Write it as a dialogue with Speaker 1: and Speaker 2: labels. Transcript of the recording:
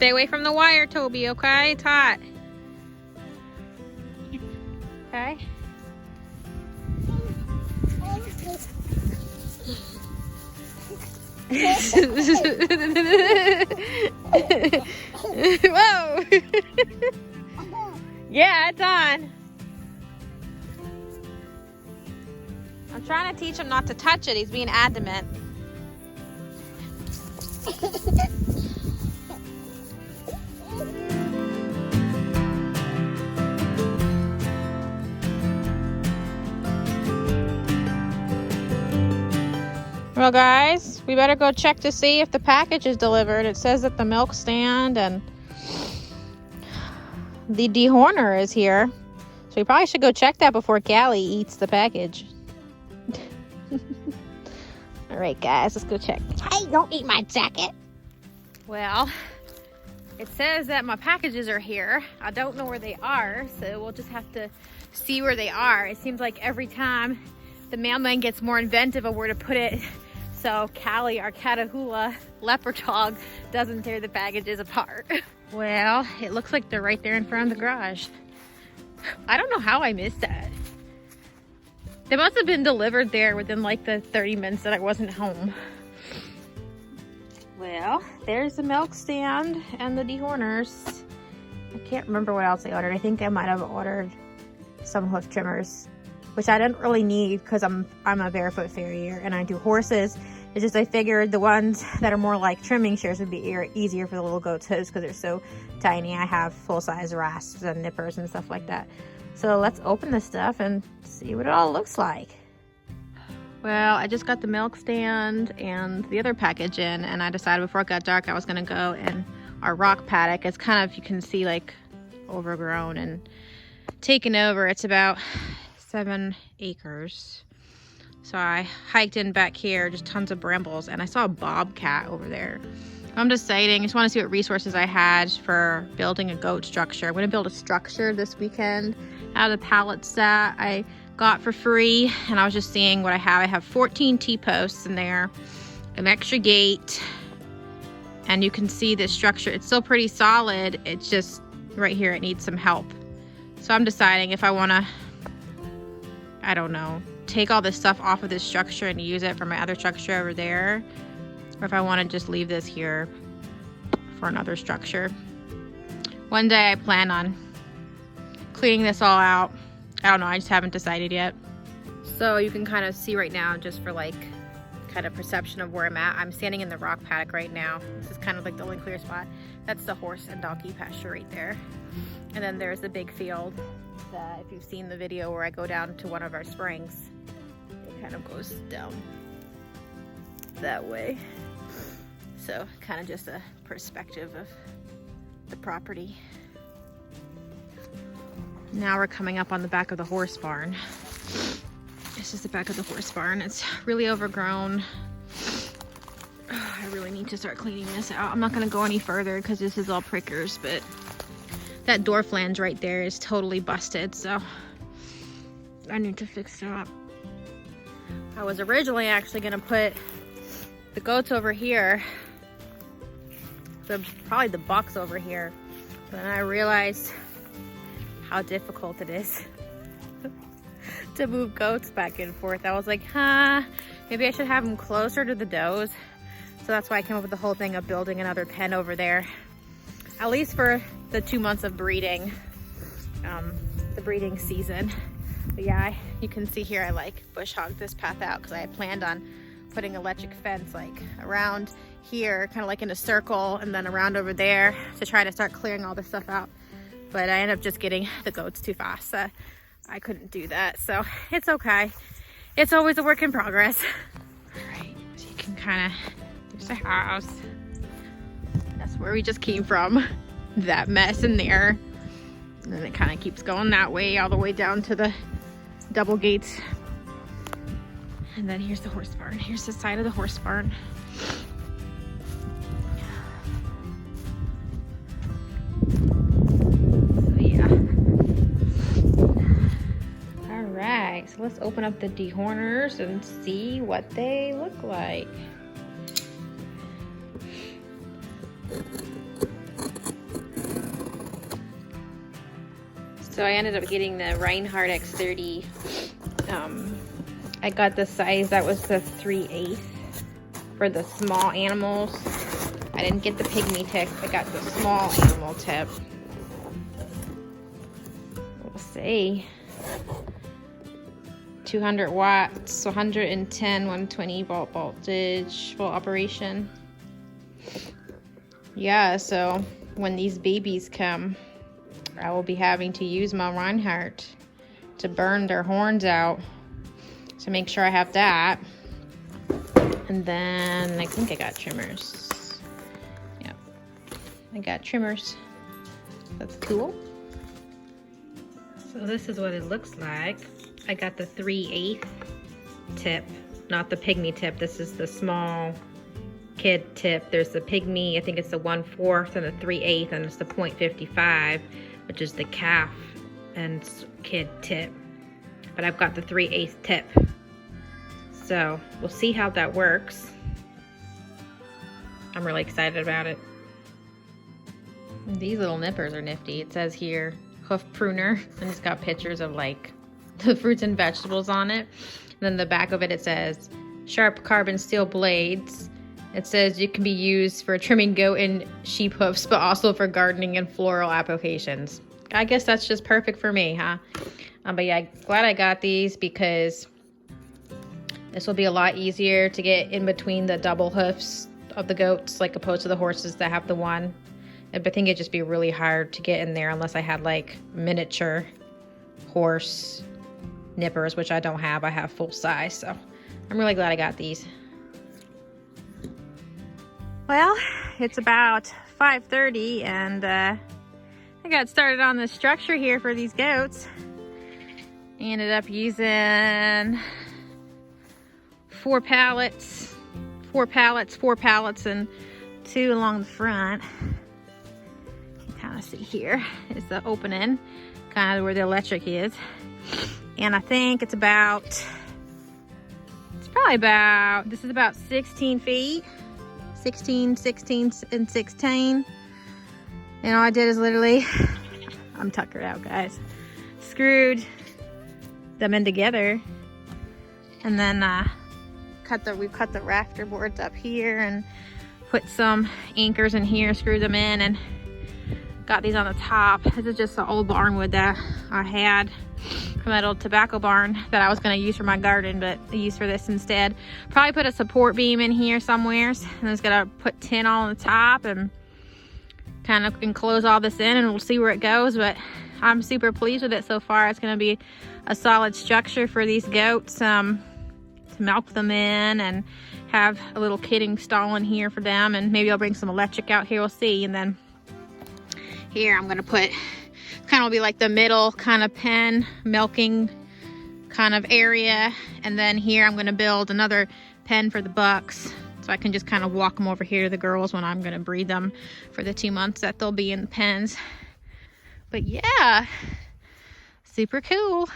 Speaker 1: Stay away from the wire, Toby, okay? It's hot. Okay. Whoa! Yeah, it's on. I'm trying to teach him not to touch it. He's being adamant. Well, guys, we better go check to see if the package is delivered. It says that the milk stand and the dehorner is here. So we probably should go check that before Callie eats the package. All right, guys, let's go check. Hey, don't eat my jacket. Well, it says that my packages are here. I don't know where they are, so we'll just have to see where they are. It seems like every time the mailman gets more inventive of where to put it, so Callie, our Catahoula leopard dog, doesn't tear the packages apart. Well, it looks like they're right there in front of the garage. I don't know how I missed that. They must have been delivered there within like the 30 minutes that I wasn't home. Well, there's the milk stand and the dehorners. I can't remember what else I ordered. I think I might have ordered some hoof trimmers, which I didn't really need because I'm a barefoot farrier and I do horses. It's just I figured the ones that are more like trimming shears would be easier for the little goats' hooves because they're so tiny. I have full-size rasps and nippers and stuff like that. So let's open this stuff and see what it all looks like. Well, I just got the milk stand and the other package in, and I decided before it got dark I was gonna go in our rock paddock. It's kind of, you can see, like overgrown and taken over. It's about 7 acres. So I hiked in back here, just tons of brambles, and I saw a bobcat over there. I'm deciding, I just want to see what resources I had for building a goat structure. I'm going to build a structure this weekend out of the pallets that I got for free, and I was just seeing what I have. I have 14 T-posts in there, an extra gate, and you can see this structure. It's still pretty solid. It's just right here, it needs some help. So I'm deciding if I want to, I don't know, take all this stuff off of this structure and use it for my other structure over there, or if I want to just leave this here for another structure. One day I plan on cleaning this all out. I don't know, I just haven't decided yet. So you can kind of see right now, just for like kind of perception of where I'm at. I'm standing in the rock paddock right now. This is kind of like the only clear spot. That's the horse and donkey pasture right there. And then there's the big field that, if you've seen the video where I go down to one of our springs, it kind of goes down that way. So kind of just a perspective of the property. Now we're coming up on the back of the horse barn. This is the back of the horse barn. It's really overgrown. I really need to start cleaning this out. I'm not gonna go any further because this is all prickers, but that door flange right there is totally busted, so I need to fix it up. I was originally actually gonna put the goats over here, probably the bucks over here, but then I realized how difficult it is to move goats back and forth. I was like, maybe I should have them closer to the does. So that's why I came up with the whole thing of building another pen over there, at least for the 2 months of breeding, the breeding season. But yeah, you can see here I like bush hogged this path out because I had planned on putting electric fence like around here, kind of like in a circle, and then around over there to try to start clearing all this stuff out. But I ended up just getting the goats too fast, so I couldn't do that. So it's okay. It's always a work in progress. All right, so you can kind of, there's the house. That's where we just came from. That mess in there. And then it kind of keeps going that way, all the way down to the double gates. And then here's the horse barn. Here's the side of the horse barn. So yeah. All right, so let's open up the dehorners and see what they look like. So I ended up getting the Reinhardt X30. I got the size that was the 3/8 for the small animals. I didn't get the pygmy tip. I got the small animal tip. We'll see. 200 watts, 110, 120 volt voltage, full operation. Yeah, so when these babies come, I will be having to use my Reinhardt to burn their horns out. So make sure I have that. And then I think I got trimmers. Yep, I got trimmers. That's cool. So this is what it looks like. I got the 3/8 tip, not the pygmy tip. This is the small kid tip. There's the pygmy, I think it's the 1/4, and the 3/8, and it's the 0.55, which is the calf and kid tip. But I've got the 3/8 tip. So we'll see how that works. I'm really excited about it. These little nippers are nifty. It says here, hoof pruner, and it's got pictures of like the fruits and vegetables on it. And then the back of it, it says sharp carbon steel blades. It says you can be used for trimming goat and sheep hoofs, but also for gardening and floral applications. I guess that's just perfect for me, huh? But yeah, glad I got these because this will be a lot easier to get in between the double hoofs of the goats, like opposed to the horses that have the one. I think it'd just be really hard to get in there unless I had like miniature horse nippers, which I don't have. I have full size, so I'm really glad I got these. Well, it's about 5:30 and I got started on the structure here for these goats. I ended up using 4 pallets, and 2 along the front. You can kind of see here is the opening, kind of where the electric is. And I think it's probably about, this is about 16 feet, 16, and 16. And all I did is literally, I'm tuckered out, guys, screwed them in together. And then we cut the rafter boards up here and put some anchors in here, screwed them in, and got these on the top. This is just the old barn wood that I had from that old tobacco barn that I was going to use for my garden, but I used for this instead. Probably put a support beam in here somewhere, and I'm just going to put tin all on the top and kind of enclose all this in, and we'll see where it goes. But I'm super pleased with it so far. It's going to be a solid structure for these goats to milk them in, and have a little kidding stall in here for them, and maybe I'll bring some electric out here, we'll see. And then here I'm going to put, kind of will be like the middle kind of pen milking kind of area, and then here I'm going to build another pen for the bucks, so I can just kind of walk them over here to the girls when I'm going to breed them for the 2 months that they'll be in the pens. But yeah, super cool.